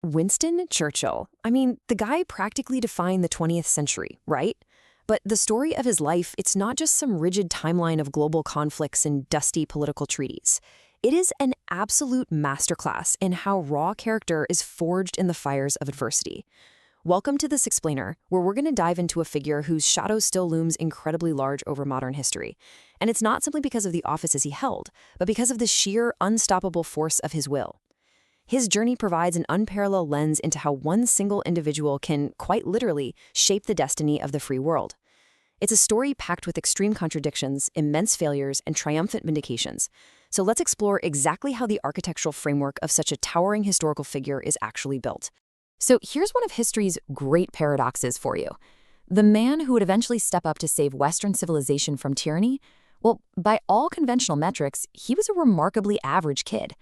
Winston Churchill. I mean, the guy practically defined the 20th century, right? But the story of his life, it's not just some rigid timeline of global conflicts and dusty political treaties. It is an absolute masterclass in how raw character is forged in the fires of adversity. Welcome to This Explainer, where we're going to dive into a figure whose shadow still looms incredibly large over modern history. And it's not simply because of the offices he held, but because of the sheer, unstoppable force of his will. His journey provides an unparalleled lens into how one single individual can, quite literally, shape the destiny of the free world. It's a story packed with extreme contradictions, immense failures, and triumphant vindications. So let's explore exactly how the architectural framework of such a towering historical figure is actually built. So here's one of history's great paradoxes for you. The man who would eventually step up to save Western civilization from tyranny, well, by all conventional metrics, he was a remarkably average kid.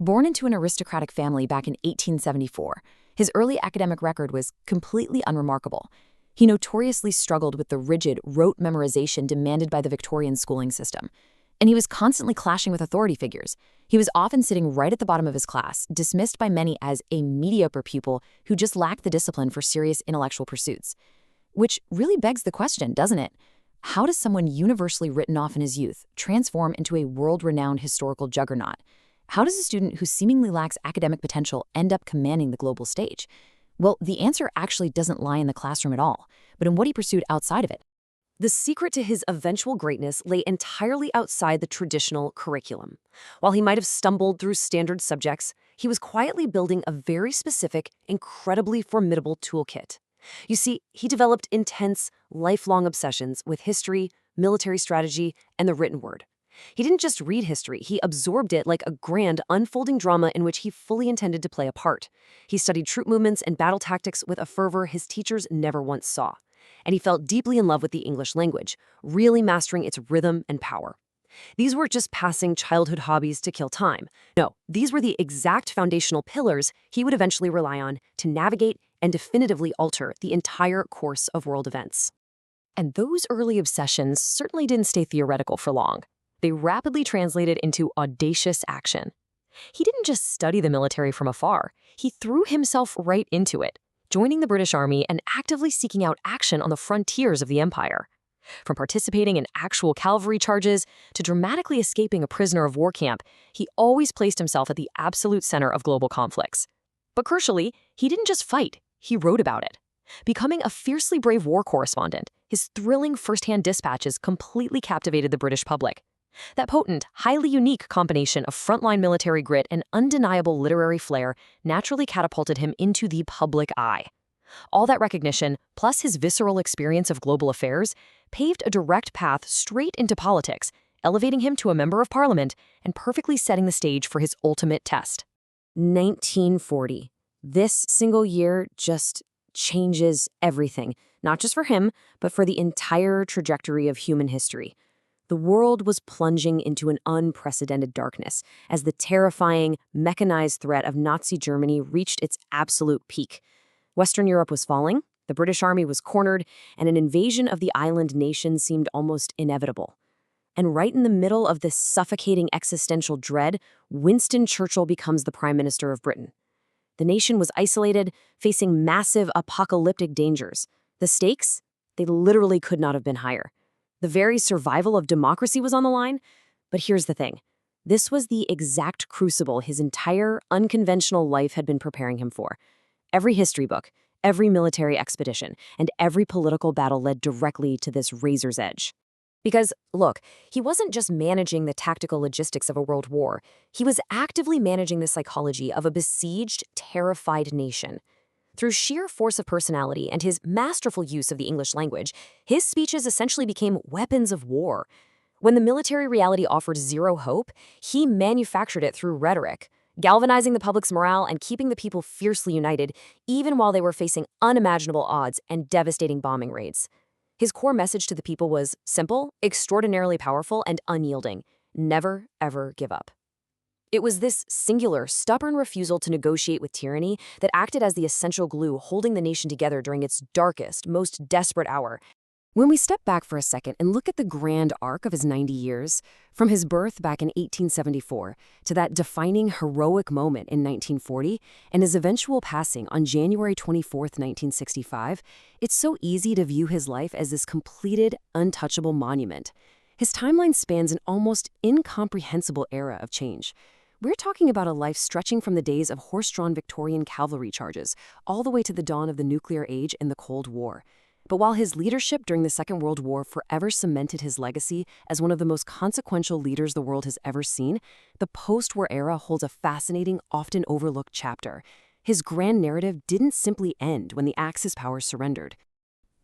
Born into an aristocratic family back in 1874, his early academic record was completely unremarkable. He notoriously struggled with the rigid, rote memorization demanded by the Victorian schooling system. And he was constantly clashing with authority figures. He was often sitting right at the bottom of his class, dismissed by many as a mediocre pupil who just lacked the discipline for serious intellectual pursuits. Which really begs the question, doesn't it? How does someone universally written off in his youth transform into a world-renowned historical juggernaut? How does a student who seemingly lacks academic potential end up commanding the global stage? Well, the answer actually doesn't lie in the classroom at all, but in what he pursued outside of it. The secret to his eventual greatness lay entirely outside the traditional curriculum. While he might have stumbled through standard subjects, he was quietly building a very specific, incredibly formidable toolkit. You see, he developed intense, lifelong obsessions with history, military strategy, and the written word. He didn't just read history, he absorbed it like a grand, unfolding drama in which he fully intended to play a part. He studied troop movements and battle tactics with a fervor his teachers never once saw. And he felt deeply in love with the English language, really mastering its rhythm and power. These weren't just passing childhood hobbies to kill time. No, these were the exact foundational pillars he would eventually rely on to navigate and definitively alter the entire course of world events. And those early obsessions certainly didn't stay theoretical for long. They rapidly translated into audacious action. He didn't just study the military from afar, he threw himself right into it, joining the British Army and actively seeking out action on the frontiers of the empire. From participating in actual cavalry charges to dramatically escaping a prisoner of war camp, he always placed himself at the absolute center of global conflicts. But crucially, he didn't just fight, he wrote about it. Becoming a fiercely brave war correspondent, his thrilling first-hand dispatches completely captivated the British public. That potent, highly unique combination of frontline military grit and undeniable literary flair naturally catapulted him into the public eye. All that recognition, plus his visceral experience of global affairs, paved a direct path straight into politics, elevating him to a member of parliament and perfectly setting the stage for his ultimate test. 1940. This single year just changes everything, not just for him, but for the entire trajectory of human history. The world was plunging into an unprecedented darkness as the terrifying, mechanized threat of Nazi Germany reached its absolute peak. Western Europe was falling, the British Army was cornered, and an invasion of the island nation seemed almost inevitable. And right in the middle of this suffocating existential dread, Winston Churchill becomes the Prime Minister of Britain. The nation was isolated, facing massive apocalyptic dangers. The stakes? They literally could not have been higher. The very survival of democracy was on the line. But here's the thing. This was the exact crucible his entire unconventional life had been preparing him for. Every history book, every military expedition, and every political battle led directly to this razor's edge. Because, look, he wasn't just managing the tactical logistics of a world war. He was actively managing the psychology of a besieged, terrified nation. Through sheer force of personality and his masterful use of the English language, his speeches essentially became weapons of war. When the military reality offered zero hope, he manufactured it through rhetoric, galvanizing the public's morale and keeping the people fiercely united, even while they were facing unimaginable odds and devastating bombing raids. His core message to the people was simple, extraordinarily powerful, and unyielding. Never, ever give up. It was this singular, stubborn refusal to negotiate with tyranny that acted as the essential glue holding the nation together during its darkest, most desperate hour. When we step back for a second and look at the grand arc of his 90 years, from his birth back in 1874 to that defining heroic moment in 1940 and his eventual passing on January 24, 1965, it's so easy to view his life as this completed, untouchable monument. His timeline spans an almost incomprehensible era of change. We're talking about a life stretching from the days of horse-drawn Victorian cavalry charges all the way to the dawn of the nuclear age and the Cold War. But while his leadership during the Second World War forever cemented his legacy as one of the most consequential leaders the world has ever seen, the post-war era holds a fascinating, often overlooked chapter. His grand narrative didn't simply end when the Axis powers surrendered.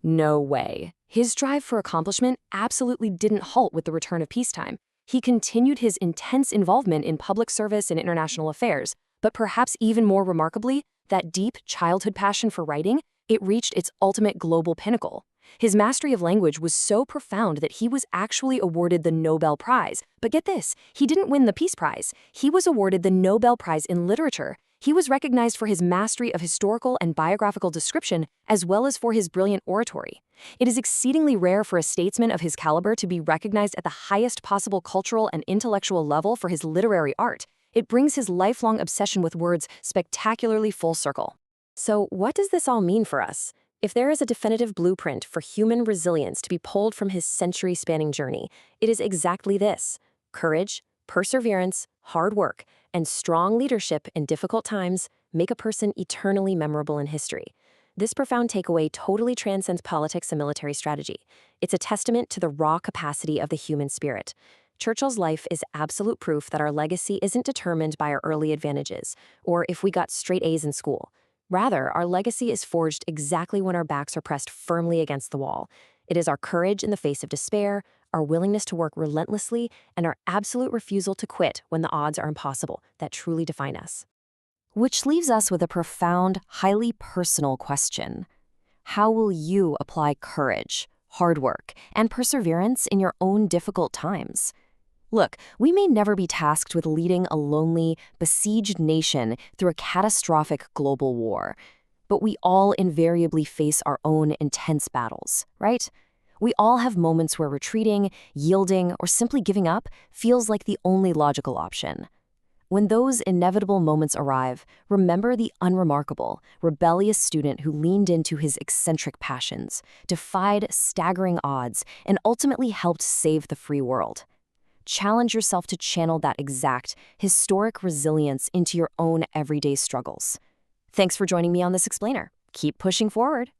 No way. His drive for accomplishment absolutely didn't halt with the return of peacetime. He continued his intense involvement in public service and international affairs, but perhaps even more remarkably, that deep childhood passion for writing, it reached its ultimate global pinnacle. His mastery of language was so profound that he was actually awarded the Nobel Prize. But get this, he didn't win the Peace Prize. He was awarded the Nobel Prize in Literature. He was recognized for his mastery of historical and biographical description, as well as for his brilliant oratory. It is exceedingly rare for a statesman of his caliber to be recognized at the highest possible cultural and intellectual level for his literary art. It brings his lifelong obsession with words spectacularly full circle. So what does this all mean for us? If there is a definitive blueprint for human resilience to be pulled from his century-spanning journey, it is exactly this: courage, perseverance, hard work, and strong leadership in difficult times make a person eternally memorable in history. This profound takeaway totally transcends politics and military strategy. It's a testament to the raw capacity of the human spirit. Churchill's life is absolute proof that our legacy isn't determined by our early advantages, or if we got straight A's in school. Rather, our legacy is forged exactly when our backs are pressed firmly against the wall. It is our courage in the face of despair, our willingness to work relentlessly, and our absolute refusal to quit when the odds are impossible that truly define us. Which leaves us with a profound, highly personal question. How will you apply courage, hard work, and perseverance in your own difficult times? Look, we may never be tasked with leading a lonely, besieged nation through a catastrophic global war, but we all invariably face our own intense battles, right? We all have moments where retreating, yielding, or simply giving up feels like the only logical option. When those inevitable moments arrive, remember the unremarkable, rebellious student who leaned into his eccentric passions, defied staggering odds, and ultimately helped save the free world. Challenge yourself to channel that exact, historic resilience into your own everyday struggles. Thanks for joining me on this explainer. Keep pushing forward.